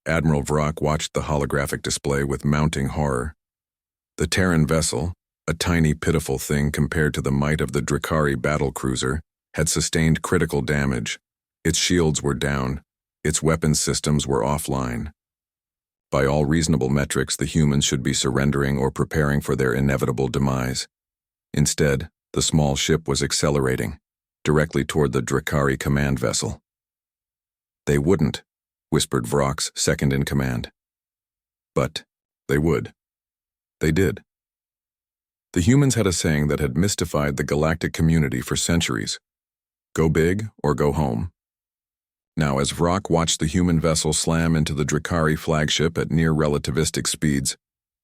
Admiral Vrock watched the holographic display with mounting horror. The Terran vessel, a tiny, pitiful thing compared to the might of the Drakari battlecruiser, had sustained critical damage. Its shields were down. Its weapons systems were offline. By all reasonable metrics, the humans should be surrendering or preparing for their inevitable demise. Instead, the small ship was accelerating, directly toward the Drakari command vessel. "They wouldn't," whispered Vrock's second-in-command. But they would. They did. The humans had a saying that had mystified the galactic community for centuries: go big or go home. Now, as Vrock watched the human vessel slam into the Drakari flagship at near-relativistic speeds,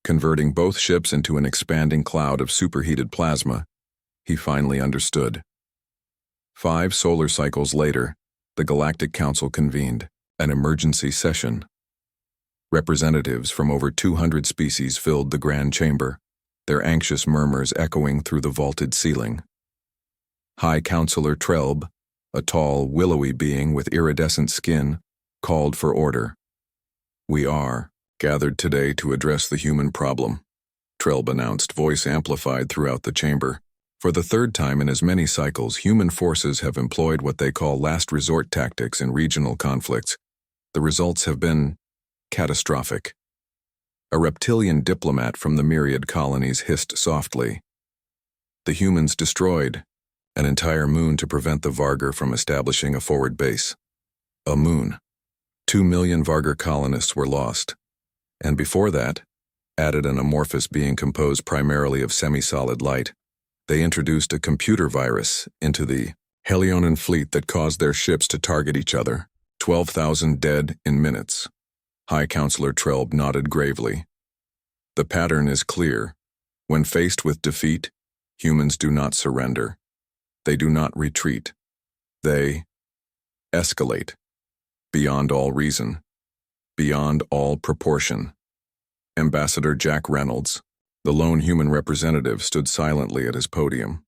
converting both ships into an expanding cloud of superheated plasma, he finally understood. 5 solar cycles later, the Galactic Council convened an emergency session. Representatives from over 200 species filled the Grand Chamber, their anxious murmurs echoing through the vaulted ceiling. High Counselor Trelb, a tall, willowy being with iridescent skin, called for order. "We are gathered today to address the human problem," Trelb announced, voice amplified throughout the chamber. For the third time in as many cycles, human forces have employed what they call last resort tactics in regional conflicts. The results have been catastrophic. A reptilian diplomat from the Myriad colonies hissed softly. "The humans destroyed an entire moon to prevent the Vargar from establishing a forward base. A moon. 2 million Vargar colonists were lost. And before that, added an amorphous being composed primarily of semi-solid light, they introduced a computer virus into the Helionan fleet that caused their ships to target each other. 12,000 dead in minutes." High Counselor Trelb nodded gravely. "The pattern is clear. When faced with defeat, humans do not surrender. They do not retreat. They escalate. Beyond all reason. Beyond all proportion." Ambassador Jack Reynolds, the lone human representative, stood silently at his podium.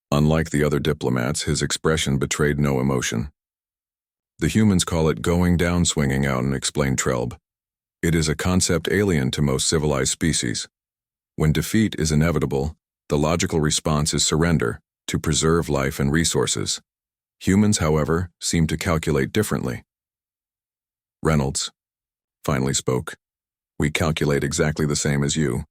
Unlike the other diplomats, his expression betrayed no emotion. "The humans call it going down, swinging out," and explained Trelb. "It is a concept alien to most civilized species. When defeat is inevitable, the logical response is surrender, to preserve life and resources. Humans, however, seem to calculate differently." Reynolds finally spoke. "We calculate exactly the same as you.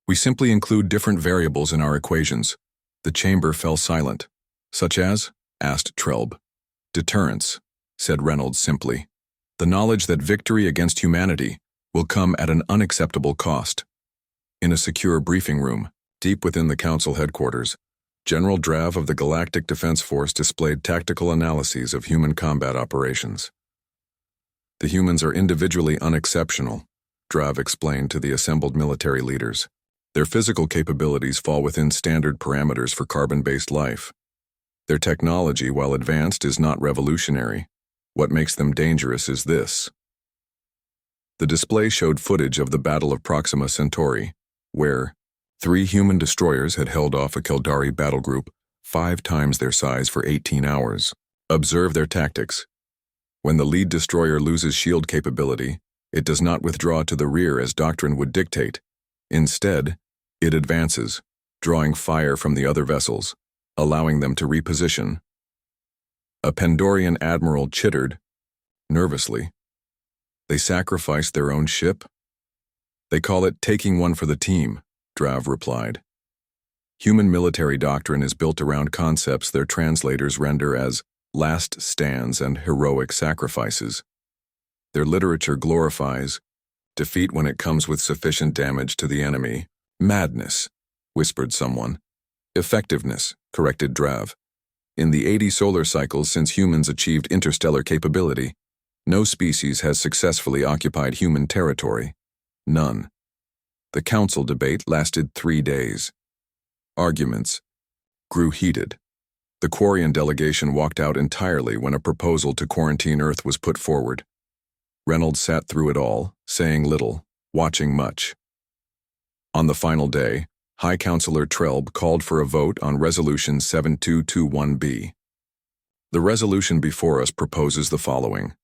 We simply include different variables in our equations." The chamber fell silent. "Such as?" asked Trelb. "Deterrence," said Reynolds simply. "The knowledge that victory against humanity will come at an unacceptable cost." In a secure briefing room, deep within the Council headquarters, General Drav of the Galactic Defense Force displayed tactical analyses of human combat operations. "The humans are individually unexceptional," Drav explained to the assembled military leaders. "Their physical capabilities fall within standard parameters for carbon-based life. Their technology, while advanced, is not revolutionary. What makes them dangerous is this." The display showed footage of the Battle of Proxima Centauri, where 3 human destroyers had held off a Keldari battle group 5 times their size for 18 hours. Observe their tactics. When the lead destroyer loses shield capability, it does not withdraw to the rear as doctrine would dictate. Instead, it advances, drawing fire from the other vessels, allowing them to reposition. A Pandorian admiral chittered, nervously. "They sacrificed their own ship?" "They call it taking one for the team," Drav replied. "Human military doctrine is built around concepts their translators render as last stands and heroic sacrifices. Their literature glorifies defeat when it comes with sufficient damage to the enemy." "Madness," whispered someone. "Effectiveness," corrected Drav. "In the 80 solar cycles since humans achieved interstellar capability, no species has successfully occupied human territory. None." The council debate lasted 3 days. Arguments grew heated. The Quarian delegation walked out entirely when a proposal to quarantine Earth was put forward. Reynolds sat through it all, saying little, watching much. On the final day, High Counselor Trelb called for a vote on Resolution 7221B. The resolution before us proposes the following.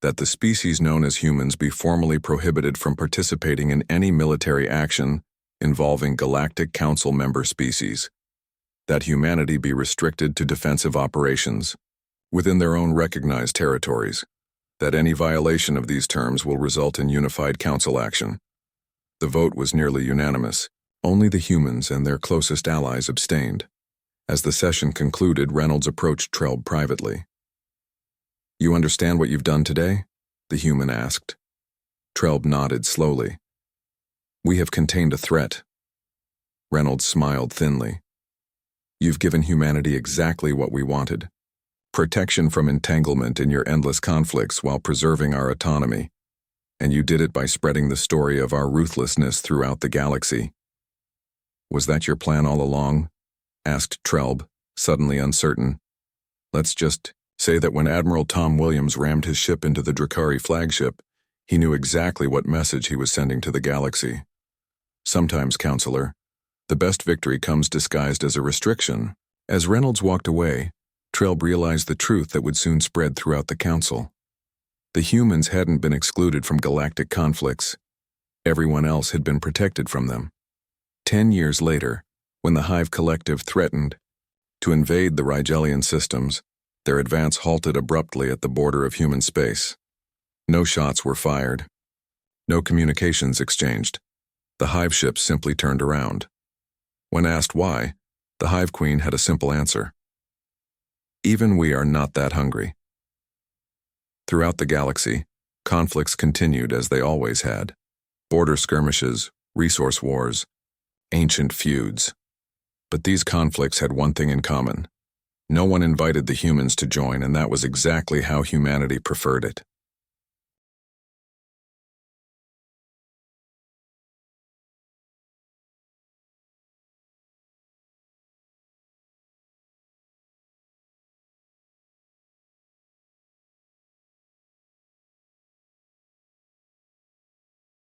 that the species known as humans be formally prohibited from participating in any military action involving Galactic Council member species, that humanity be restricted to defensive operations within their own recognized territories, that any violation of these terms will result in unified council action. The vote was nearly unanimous. Only the humans and their closest allies abstained. As the session concluded, Reynolds approached Trelb privately. "You understand what you've done today?" the human asked. Trelb nodded slowly. "We have contained a threat." Reynolds smiled thinly. "You've given humanity exactly what we wanted. Protection from entanglement in your endless conflicts while preserving our autonomy. And you did it by spreading the story of our ruthlessness throughout the galaxy." "Was that your plan all along?" asked Trelb, suddenly uncertain. "Let's just say that when Admiral Tom Williams rammed his ship into the Drakari flagship, he knew exactly what message he was sending to the galaxy. Sometimes, Counselor, the best victory comes disguised as a restriction." As Reynolds walked away, Trelb realized the truth that would soon spread throughout the Council. The humans hadn't been excluded from galactic conflicts. Everyone else had been protected from them. 10 years later, when the Hive Collective threatened to invade the Rigelian systems, their advance halted abruptly at the border of human space. No shots were fired. No communications exchanged. The Hive ships simply turned around. When asked why, the Hive Queen had a simple answer. "Even we are not that hungry." Throughout the galaxy, conflicts continued as they always had. Border skirmishes, resource wars, ancient feuds. But these conflicts had one thing in common. No one invited the humans to join, and that was exactly how humanity preferred it.